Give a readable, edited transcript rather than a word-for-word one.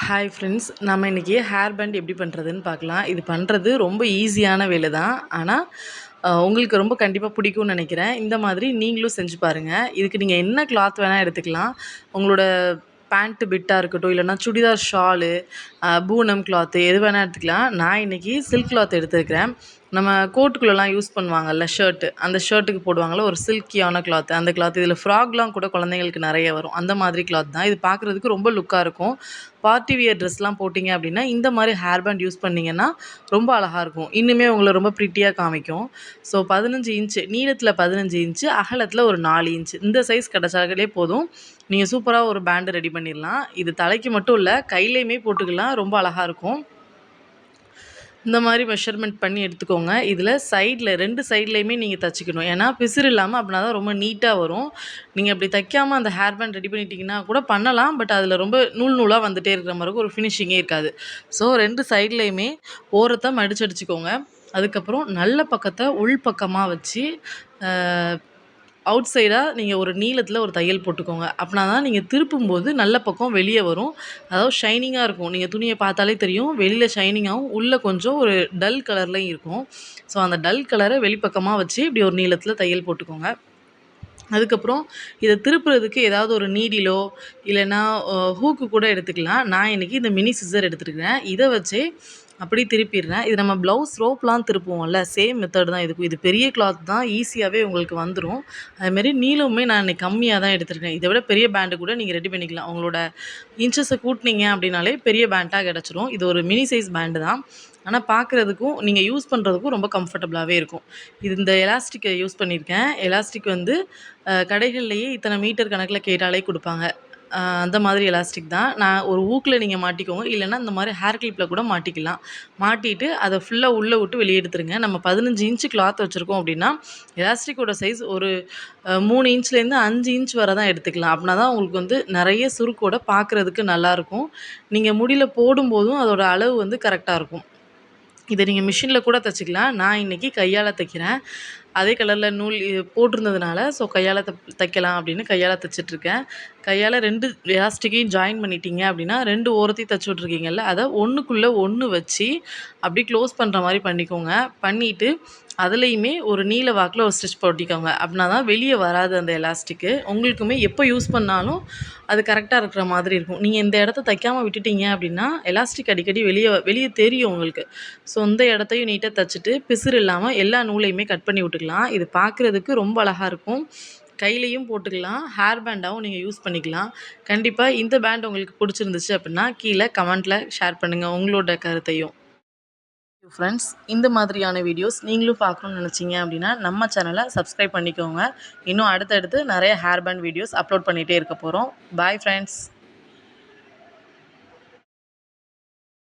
Hi friends, நம்ம இன்றைக்கி hair band எப்படி பண்ணுறதுன்னு பார்க்கலாம். இது பண்ணுறது ரொம்ப ஈஸியான வேலை தான். ஆனால் உங்களுக்கு ரொம்ப கண்டிப்பாக பிடிக்கும்னு நினைக்கிறேன். இந்த மாதிரி நீங்களும் செஞ்சு பாருங்கள். இதுக்கு நீங்கள் என்ன கிளாத் வேணால் எடுத்துக்கலாம். உங்களோட பேண்ட்டு பிட்டாக இருக்கட்டும், இல்லைனா சுடிதார் ஷாலு, பூனம் கிளாத்து எது வேணால் எடுத்துக்கலாம். நான் இன்றைக்கி சில்க் கிளாத் எடுத்துருக்கிறேன். நம்ம கோட்டுக்குள்ளெல்லாம் யூஸ் பண்ணுவாங்கல்ல ஷர்ட்டு, அந்த ஷர்ட்டுக்கு போடுவாங்கள்ல ஒரு சில்கியான கிளாத்து, அந்த கிளாத். இதில் ஃப்ராக்லாம் கூட குழந்தைங்களுக்கு நிறைய வரும். அந்த மாதிரி கிளாத் தான். இது பார்க்குறதுக்கு ரொம்ப லுக்காக இருக்கும். பார்ட்டி வியர் ட்ரெஸ்லாம் போட்டிங்க அப்படின்னா இந்த மாதிரி ஹேர் பேண்ட் யூஸ் பண்ணிங்கன்னா ரொம்ப அழகாக இருக்கும். இன்னுமே உங்களை ரொம்ப ப்ரிட்டியாக காமிக்கும். ஸோ 15 இன்ச்சு நீளத்தில் 15 இன்ச்சு, அகலத்தில் ஒரு 4 இன்ச்சு இந்த சைஸ் கிடச்சாலே போதும். நீங்கள் சூப்பராக ஒரு பேண்டு ரெடி பண்ணிடலாம். இது தலைக்கு மட்டும் இல்லை, கையிலையுமே போட்டுக்கலாம். ரொம்ப அழகாக இருக்கும். இந்த மாதிரி மெஷர்மெண்ட் பண்ணி எடுத்துக்கோங்க. இதில் சைடில் 2 சைட்லேயுமே நீங்கள் தைச்சிக்கணும். ஏன்னா பிசிறு இல்லாமல் அப்படின்னா தான் ரொம்ப நீட்டாக வரும். நீங்கள் அப்படி தைக்காமல் அந்த ஹேர் பேண்ட் ரெடி பண்ணிட்டீங்கன்னா கூட பண்ணலாம். பட் அதில் ரொம்ப நூல் நூலாக வந்துகிட்டே இருக்கிற மாதிரி ஒரு ஃபினிஷிங்கே இருக்காது. ஸோ 2 சைட்லேயுமே ஓரத்தை மடிச்சடிச்சுக்கோங்க. அதுக்கப்புறம் நல்ல பக்கத்தை உள் பக்கமாக வச்சு அவுட் சைடாக நீங்கள் ஒரு நீளத்தில் ஒரு தையல் போட்டுக்கோங்க. அப்படின்னா தான் நீங்கள் திருப்பும்போது நல்ல பக்கம் வெளியே வரும். அதாவது ஷைனிங்காக இருக்கும். நீங்கள் துணியை பார்த்தாலே தெரியும். வெளியில் ஷைனிங்காகவும் உள்ளே கொஞ்சம் ஒரு டல் கலர்லையும் இருக்கும். ஸோ அந்த டல் கலரை வெளிப்பக்கமாக வச்சு இப்படி ஒரு நீளத்தில் தையல் போட்டுக்கோங்க. அதுக்கப்புறம் இதை திருப்புறதுக்கு ஏதாவது ஒரு நீடிலோ இல்லைன்னா ஹூக்கு கூட எடுத்துக்கலாம். நான் இன்றைக்கி இந்த மினி சிசர் எடுத்துருக்கிறேன். இதை வச்சு அப்படி திருப்பிடுறேன். இது நம்ம ப்ளவுஸ் ரோப்லாம் திருப்புவோம்ல, சேம் மெத்தட் தான் இதுக்கும். இது பெரிய கிளாத் தான், ஈஸியாகவே உங்களுக்கு வந்துடும். அதுமாரி நீளமுமே நான் இன்றைக்கி கம்மியாக தான் எடுத்துருக்கேன். இதை விட பெரிய பேண்டு கூட நீங்கள் ரெடி பண்ணிக்கலாம். உங்களோட இன்ச்சஸை கூட்டினீங்க அப்படின்னாலே பெரிய பேண்டாக கிடச்சிரும். இது ஒரு மினி சைஸ் பேண்டு தான். ஆனால் பார்க்குறதுக்கும் நீங்கள் யூஸ் பண்ணுறதுக்கும் ரொம்ப கம்ஃபர்டபுளாகவே இருக்கும். இது இந்த எலாஸ்டிக்கை யூஸ் பண்ணியிருக்கேன். எலாஸ்டிக் வந்து கடைகள்லேயே இத்தனை மீட்டர் கணக்கில் கேட்டாலே கொடுப்பாங்க. அந்த மாதிரி எலாஸ்டிக் தான். நான் ஒரு ஊக்கில் நீங்கள் மாட்டிக்கோங்க. இல்லைன்னா இந்த மாதிரி ஹேர் கிளிப்பில் கூட மாட்டிக்கலாம். மாட்டிட்டு அதை ஃபுல்லாக உள்ளே விட்டு வெளியே எடுத்துருங்க. நம்ம 15 இன்ச்சு கிளாத் வச்சுருக்கோம் அப்படின்னா எலாஸ்டிக்கோட சைஸ் ஒரு 3 இன்ச்லேருந்து 5 இன்ச் வரை தான் எடுத்துக்கலாம். அப்படின்னா தான் உங்களுக்கு வந்து நிறைய சுருக்கோட பார்க்குறதுக்கு நல்லாயிருக்கும். நீங்கள் முடியில் போடும்போதும் அதோட அளவு வந்து கரெக்டாக இருக்கும். இதை நீங்கள் மிஷினில் கூட தைச்சிக்கலாம். நான் இன்றைக்கி கையால் தைக்கிறேன். அதே கலரில் நூல் போட்டிருந்ததுனால ஸோ கையால் தைக்கலாம் அப்படின்னு கையால் தைச்சிட்ருக்கேன். கையால் 2 எலாஸ்டிக்கையும் ஜாயின் பண்ணிட்டீங்க அப்படின்னா 2 ஓரத்தையும் தைச்சி விட்ருக்கீங்கல்ல, அதை ஒன்றுக்குள்ளே ஒன்று வச்சு அப்படி க்ளோஸ் பண்ணுற மாதிரி பண்ணிக்கோங்க. பண்ணிவிட்டு அதுலேயுமே ஒரு நீல வாக்கில் ஒரு ஸ்டிச் போட்டிக்கோங்க. அப்படின்னா தான் வெளியே வராது அந்த எலாஸ்டிக்கு. உங்களுக்குமே எப்போ யூஸ் பண்ணாலும் அது கரெக்டாக இருக்கிற மாதிரி இருக்கும். நீங்கள் இந்த இடத்த தைக்காமல் விட்டுட்டீங்க அப்படின்னா எலாஸ்டிக் அடிக்கடி வெளியே தெரியும் உங்களுக்கு. ஸோ இந்த இடத்தையும் நீட்டாக தைச்சிட்டு பிசிறு இல்லாமல் எல்லா நூலையுமே கட் பண்ணி விட்டுக்கலாம். இது பார்க்குறதுக்கு ரொம்ப அழகாக இருக்கும். கையிலையும் போட்டுக்கலாம், ஹேர் பேண்டாகவும் நீங்கள் யூஸ் பண்ணிக்கலாம். கண்டிப்பாக இந்த பேண்ட் உங்களுக்கு பிடிச்சிருந்துச்சு அப்படின்னா கீழே கமெண்ட்டில் ஷேர் பண்ணுங்கள் உங்களோட கருத்தையும். ஃப்ரெண்ட்ஸ், இந்த மாதிரியான வீடியோஸ் நீங்களும் பார்க்கணும்னு நினச்சிங்க அப்படின்னா நம்ம சேனலை சப்ஸ்கிரைப் பண்ணிக்கோங்க. இன்னும் அடுத்தடுத்து நிறைய ஹேர் பேண்ட் வீடியோஸ் அப்லோட் பண்ணிகிட்டே இருக்க போகிறோம். Bye friends.